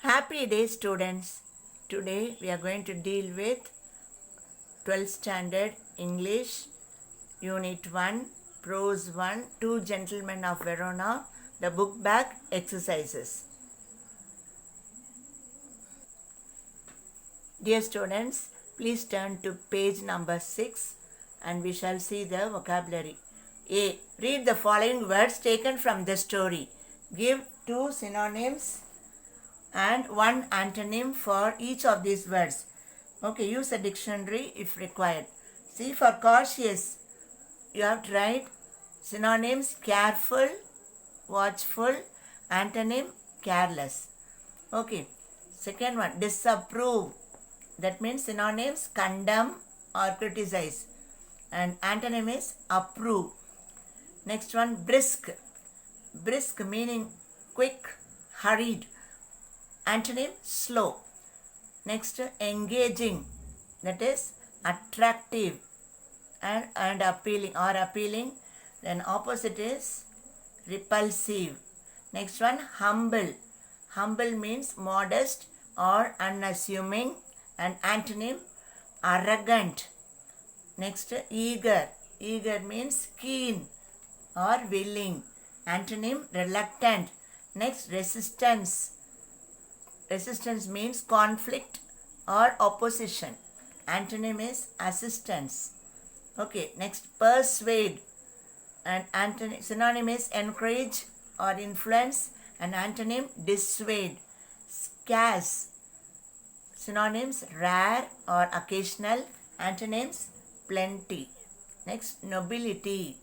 Happy day, students. Today we are going to deal with 12th standard English Unit 1 Prose 1 Two Gentlemen of Verona, the book back exercises. Dear students, please turn to page number 6 and we shall see the vocabulary. A. Read the following words taken from the story. Give 2 synonyms and 1 antonym for each of these words. Okay, use a dictionary if required. See, for cautious, you have to write synonyms: careful, watchful, antonym careless. Okay, second one, disapprove. That means synonyms condemn or criticize, and antonym is approve. Next one, brisk. Brisk meaning quick, hurried. Antonym slow. Next, engaging. That is attractive and appealing or appealing. Then opposite is repulsive. Next one, humble. Humble means modest or unassuming, and antonym arrogant. Next, eager. Eager means keen or willing. Antonym reluctant. Next, resistance. Resistance means conflict or opposition. Antonym is assistance. Okay, next, persuade. And antonym, synonym is encourage or influence, and antonym dissuade. Scarce. Synonyms rare or occasional, antonyms plenty. Next, nobility.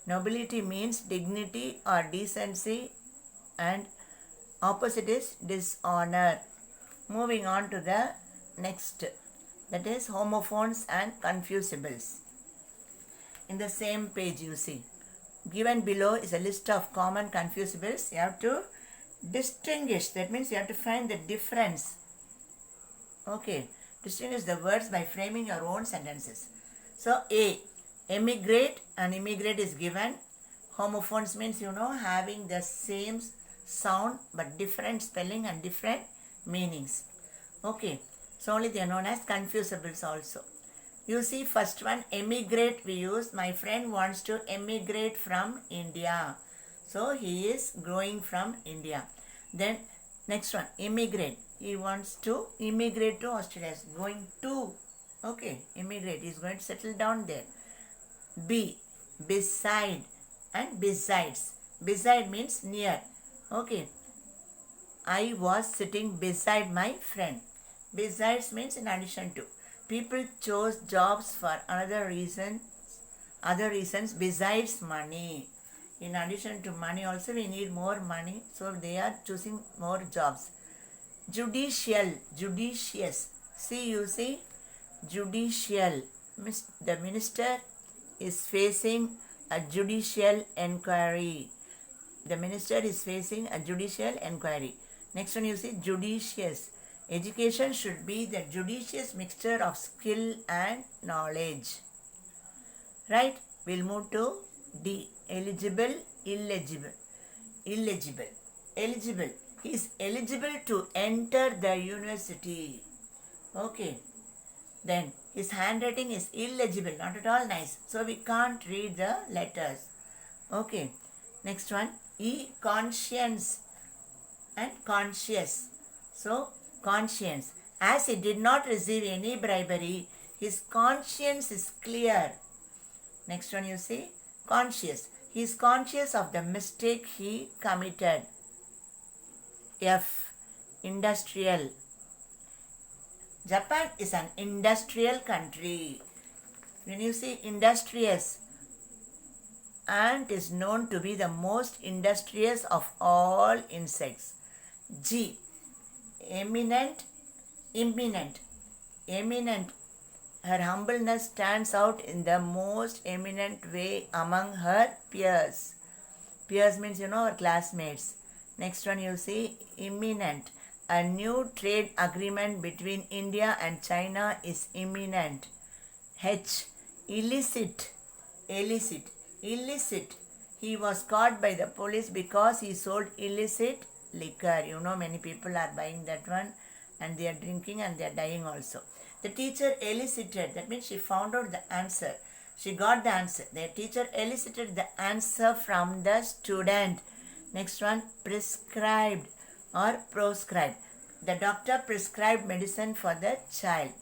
Nobility means dignity or decency, and opposite is dishonor. Moving on to the next, that is homophones and confusibles. In the same page you see, given below is a list of common confusibles. You have to distinguish, that means you have to find the difference. Okay, distinguish the words by framing your own sentences. So A, emigrate and immigrate is given. Homophones means having the same sound but different spelling and different meanings. Okay, so only they are known as confusibles also. You see, first one, emigrate we use. My friend wants to emigrate from India. So he is going from India. Then next one, immigrate. He wants to immigrate to Australia. He is going to. Okay, immigrate. He is going to settle down there. B, beside and besides. Beside means near. Okay, I was sitting beside my friend. Besides means in addition to. People chose jobs for other reasons besides money. In addition to money also we need more money, so they are choosing more jobs. Judicial, judicious. See, you see, judicial. The minister is facing a judicial enquiry. The minister is facing a judicial enquiry. Next one you see, judicious. Education should be the judicious mixture of skill and knowledge. Right? We'll move to D. Eligible, illegible. Illegible. Eligible. He is eligible to enter the university. Okay. Then his handwriting is illegible, not at all nice. So we can't read the letters. Okay. Next one. E, conscience and conscious. So, conscience. As he did not receive any bribery, his conscience is clear. Next one you see, conscious. He is conscious of the mistake he committed. F, industrial. Japan is an industrial country. When you see industrious, ant is known to be the most industrious of all insects. G, eminent, eminent. Eminent. Her humbleness stands out in the most eminent way among her peers. Peers means her classmates. Next one you see, imminent. A new trade agreement between India and China is imminent. H, illicit. Illicit. Illicit. He was caught by the police because he sold illicit liquor. You know, many people are buying that one and they are drinking and they are dying also. The teacher elicited, that means she found out the answer. She got the answer. The teacher elicited the answer from the student. Next one, prescribed or proscribed. The doctor prescribed medicine for the child.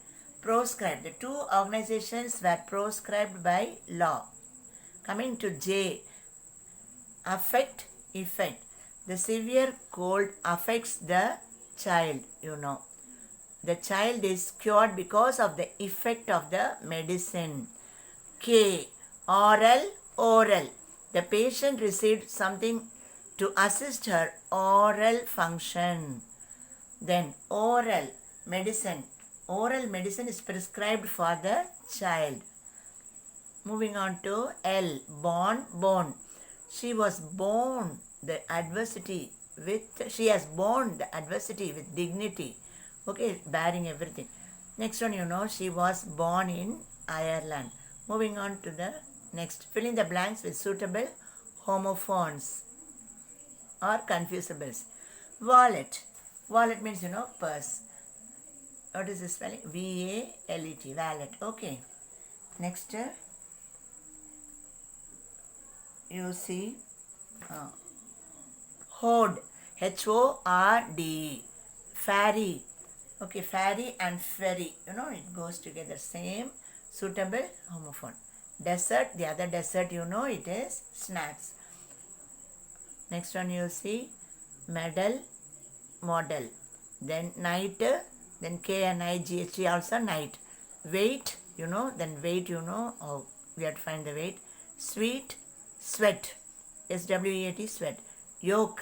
Proscribed. The two organizations were proscribed by law. Coming to J, affect, effect. The severe cold affects the child, you know. The child is cured because of the effect of the medicine. K, oral, oral. The patient received something to assist her oral function. Then oral, medicine. Oral medicine is prescribed for the child. Moving on to L, born, born. She has borne the adversity with dignity. Okay, bearing everything. Next one, you know, she was born in Ireland. Moving on to the next. Fill in the blanks with suitable homophones or confusables. Wallet. Wallet means, you know, purse. What is this spelling? V-A-L-E-T. Wallet. Okay. Next, you see hoard. H-O-R-D. Ferry. Okay, ferry and ferry. You know, it goes together. Same. Suitable homophone. Dessert. The other dessert, you know, it is snacks. Next one you see medal, model. Then night. Then K-N-I-G-H-T also night. Weight, you know, then weight, you know, oh, we have to find the weight. Sweet, sweat. S-W-E-A-T, sweat. Yolk,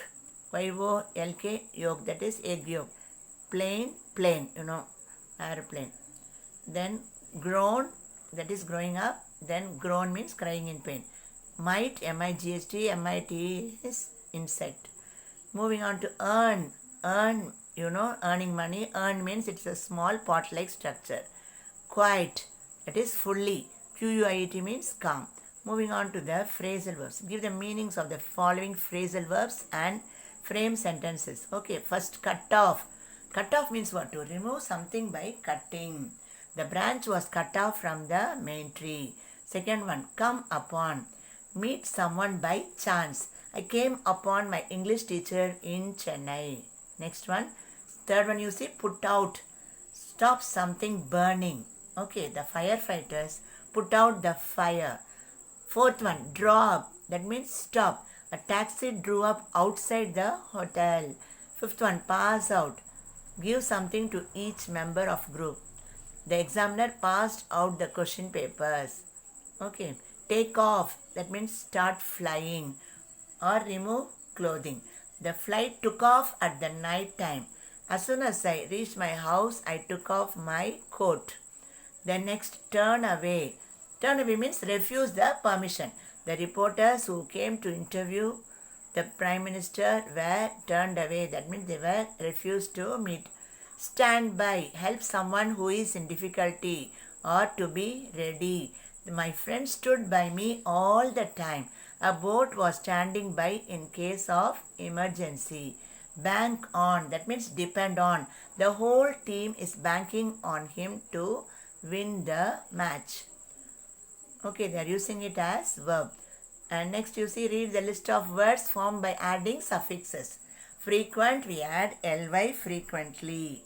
Y-O-L-K, yolk, that is egg yolk. Plain, plain, you know, airplane. Then grown, that is growing up. Then groan means crying in pain. Mite, M-I-G-H-T, M-I-T is insect. Moving on to earn. Earn, you know, earning money. Earn means it's a small pot-like structure. Quiet, that is fully. Q-U-I-E-T means calm. Moving on to the phrasal verbs. Give the meanings of the following phrasal verbs and frame sentences. Okay, first cut off. Cut off means what? To remove something by cutting. The branch was cut off from the main tree. Second one, come upon. Meet someone by chance. I came upon my English teacher in Chennai. Next one. Third one you see, put out. Stop something burning. Okay, the firefighters put out the fire. Fourth one, draw up. That means stop. A taxi drew up outside the hotel. Fifth one, pass out. Give something to each member of group. The examiner passed out the question papers. Okay, take off. That means start flying or remove clothing. The flight took off at the night time. As soon as I reached my house, I took off my coat. Then next, turn away. Turn away means refuse the permission. The reporters who came to interview the Prime Minister were turned away. That means they were refused to meet. Stand by. Help someone who is in difficulty or to be ready. My friend stood by me all the time. A boat was standing by in case of emergency. Bank on. That means depend on. The whole team is banking on him to win the match. Okay, they are using it as verb. And next you see, read the list of words formed by adding suffixes. Frequent, we add ly, frequently.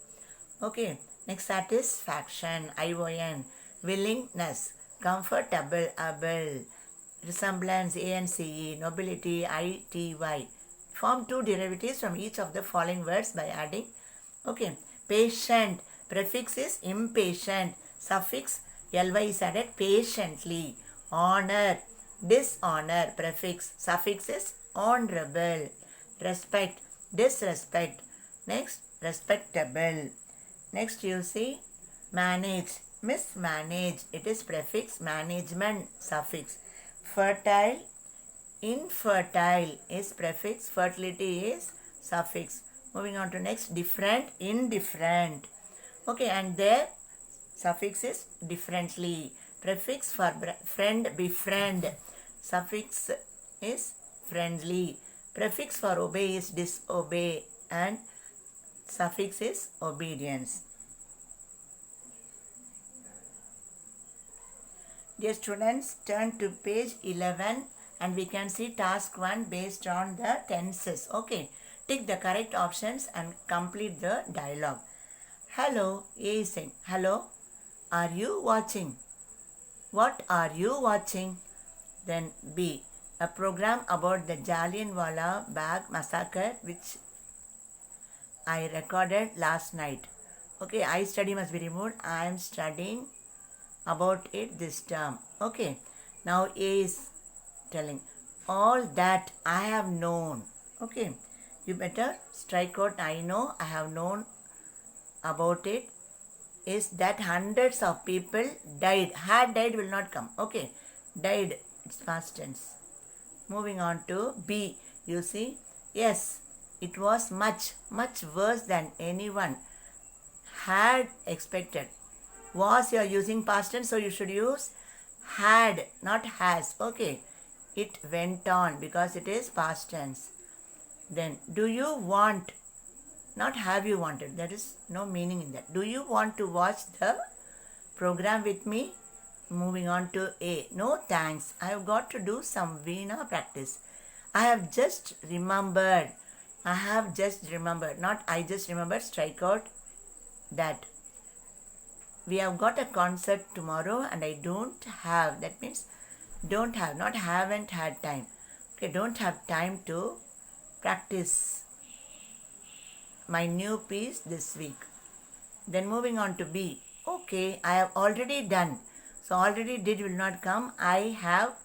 Okay, next satisfaction, ION. Willingness, comfortable, able. Resemblance, ANCE. Nobility, ITY. Form two derivatives from each of the following words by adding. Okay, patient, prefix is impatient. Suffix, ly is added patiently. Honor, dishonor. Prefix, suffix is honorable. Respect, disrespect. Next, respectable. Next you see manage, mismanage. It is prefix, management, suffix. Fertile, infertile is prefix, fertility is suffix. Moving on to next, different, indifferent. Okay, and their suffix is differently. Prefix for friend, befriend. Suffix is friendly. Prefix for obey is disobey. and suffix is obedience. Dear students, turn to page 11 and we can see task 1 based on the tenses. Okay, tick the correct options and complete the dialogue. Hello, A is saying, hello, are you watching? What are you watching? Then B, a program about the Jallianwala Bagh massacre which I recorded last night. Okay, I study must be removed. I am studying about it this term. Okay, now A is telling, all that I have known. Okay, you better strike out I know, I have known about it is that hundreds of people died. Had died will not come. Okay, died, it's past tense. Moving on to B, you see, yes, it was much worse than anyone had expected. Was you are using past tense, so you should use had, not has. Okay, it went on because it is past tense. Then, do you want, not have you wanted, there is no meaning in that. Do you want to watch the program with me? Moving on to A, no thanks, I have got to do some Veena practice. I have just remembered, not I just remembered, strike out that. We have got a concert tomorrow and I don't have, that means don't have, not haven't had time. Okay, don't have time to practice my new piece this week. Then moving on to B, okay, I have already done. So already did will not come. I have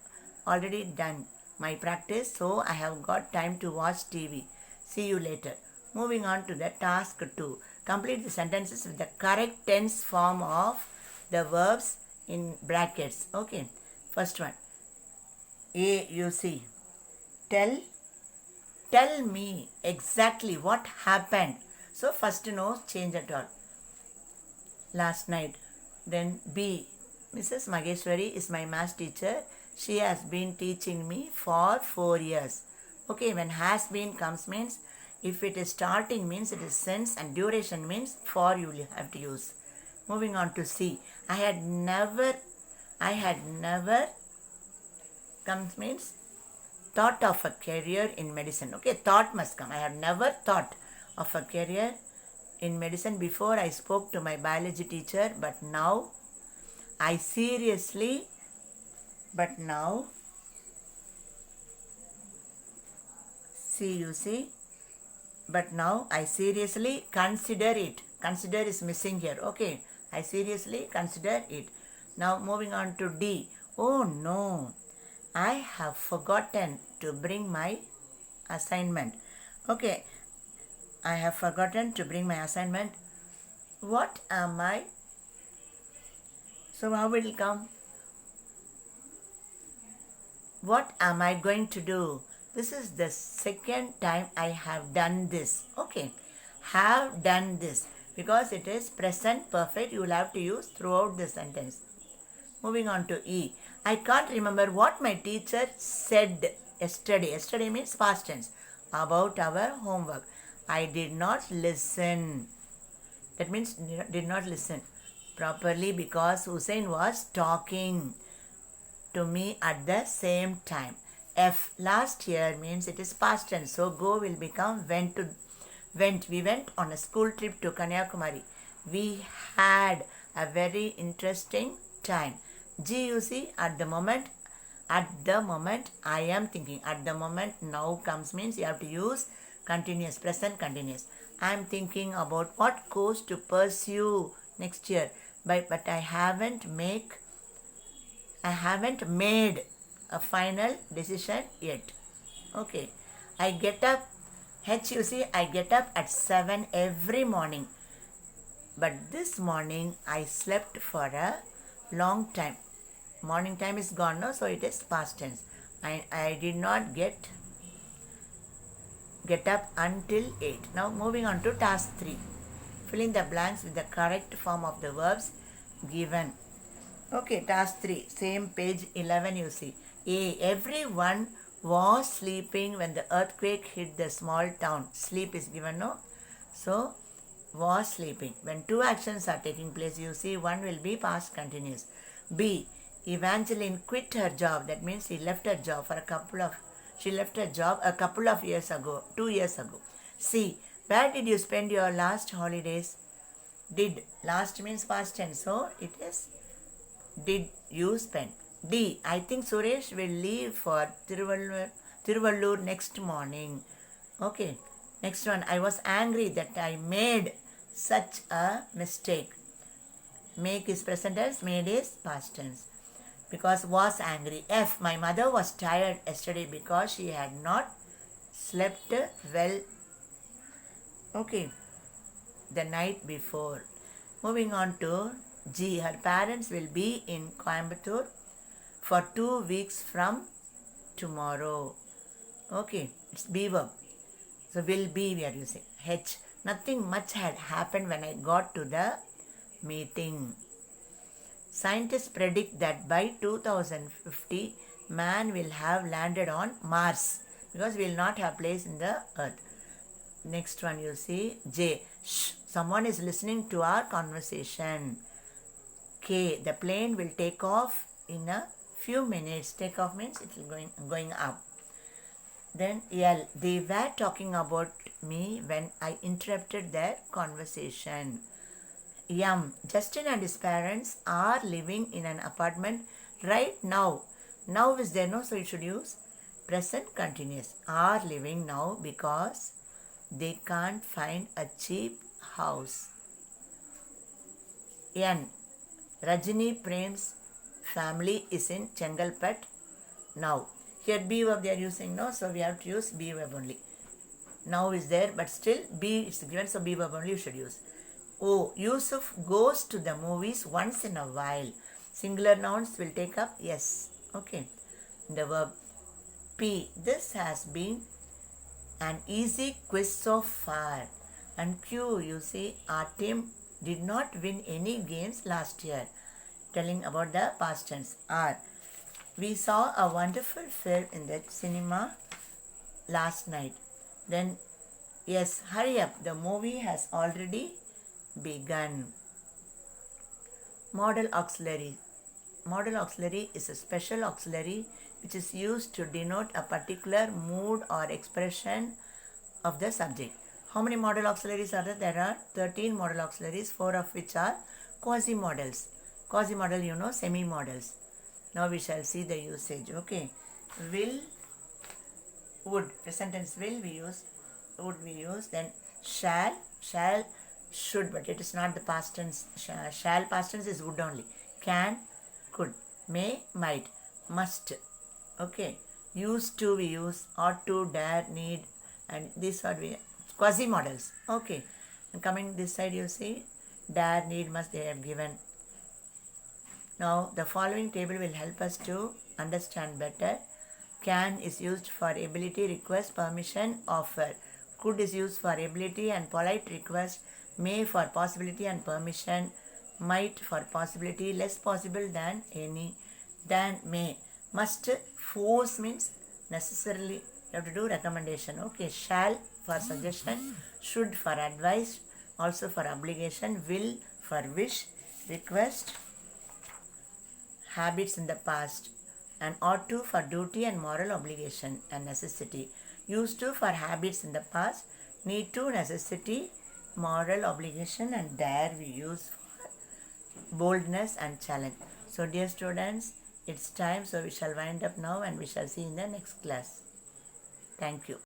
already done my practice, so I have got time to watch TV. See you later. Moving on to the task 2. Complete the sentences with the correct tense form of the verbs in brackets. Okay. First one. A, you see. Tell me exactly what happened. So first no change at all. Last night. Then B, Mrs. Mageshwari is my maths teacher. She has been teaching me for 4 years. Okay, when has been comes means, if it is starting means it is since and duration means for you will have to use. Moving on to C. I had never comes means thought of a career in medicine. Okay, thought must come. I have never thought of a career in medicine before I spoke to my biology teacher, but now I seriously consider it. Consider is missing here. Okay, I seriously consider it. Now moving on to D. Oh no, I have forgotten to bring my assignment. Okay, I have forgotten to bring my assignment. What am I? So how will it come? What am I going to do? This is the second time I have done this. Okay, have done this. Because it is present perfect, you will have to use throughout the sentence. Moving on to E. I can't remember what my teacher said yesterday. Yesterday means past tense. About our homework. I did not listen. That means did not listen properly because Hussein was talking to me at the same time. F, last year means it is past tense. So go will become went. We went on a school trip to Kanyakumari. We had a very interesting time. G, you see, at the moment I am thinking. At the moment now comes means you have to use continuous, present continuous. I am thinking about what course to pursue next year. But I haven't made a final decision yet. Okay. I get up, H, you see, I get up at 7 every morning. But this morning I slept for a long time. Morning time is gone now, so it is past tense. I did not get up until 8. Now moving on to task 3. Fill in the blanks with the correct form of the verbs given. Okay, task 3, same page 11 you see. A, everyone Was sleeping when the earthquake hit the small town. Sleep is given, no? So, was sleeping. When two actions are taking place, you see one will be past continuous. B. Evangeline quit her job. That means she left her job she left her job a couple of years ago, 2 years ago. C. Where did you spend your last holidays? Did. Last means past tense. So, it is did you spend. D. I think Suresh will leave for Tiruvallur next morning. Okay. Next one. I was angry that I made such a mistake. Make is present tense, made is past tense. Because was angry. F. My mother was tired yesterday because she had not slept well. Okay. The night before. Moving on to G. Her parents will be in Coimbatore for 2 weeks from tomorrow. Okay, it's be verb. So will be we are using. H. Nothing much had happened when I got to the meeting. Scientists predict that by 2050, man will have landed on Mars because we will not have place in the earth. Next one you see J. Shh, someone is listening to our conversation. K. The plane will take off in a few minutes. Take off means it will going up. Then L. They were talking about me when I interrupted their conversation. M. Justin and his parents are living in an apartment right now. Now is there, no? So you should use present continuous. Are living now because they can't find a cheap house. N. Rajini Prem's family is in Chengalpet now. Here be verb they are using, no? So we have to use be verb only. Now is there, but still be is given, so be verb only you should use. O. Yusuf goes to the movies once in a while. Singular nouns will take up yes. Okay. The verb. P. This has been an easy quiz so far. And Q. You see, our team did not win any games last year. Telling about the past tense. R. We saw a wonderful film in the cinema last night. Then yes, hurry up. The movie has already begun. Modal auxiliary. Modal auxiliary is a special auxiliary which is used to denote a particular mood or expression of the subject. How many modal auxiliaries are there? There are 13 modal auxiliaries, 4 of which are quasi-modals. Quasi-modal, you know, semi-modals. Now we shall see the usage. Okay. Will, would. Present tense will we use. Would we use. Then shall, should, but it is not the past tense. Shall past tense is would only. Can, could. May, might. Must. Okay. Used to we use. Ought to, dare, need, and these are we quasi models. Okay. And coming this side you see dare, need, must they have given. Now the following table will help us to understand better. Can is used for ability, request, permission, offer. Could is used for ability and polite request. May for possibility and permission. Might for possibility, less possible than any. Than may. Must, force means necessarily. You have to do recommendation. Okay. Shall for suggestion. Should for advice. Also for obligation. Will for wish. Request. Habits in the past. And ought to for duty and moral obligation and necessity. Used to for habits in the past. Need to, necessity, moral obligation, and dare we use for boldness and challenge. So dear students, it's time, so we shall wind up now and we shall see in the next class. Thank you.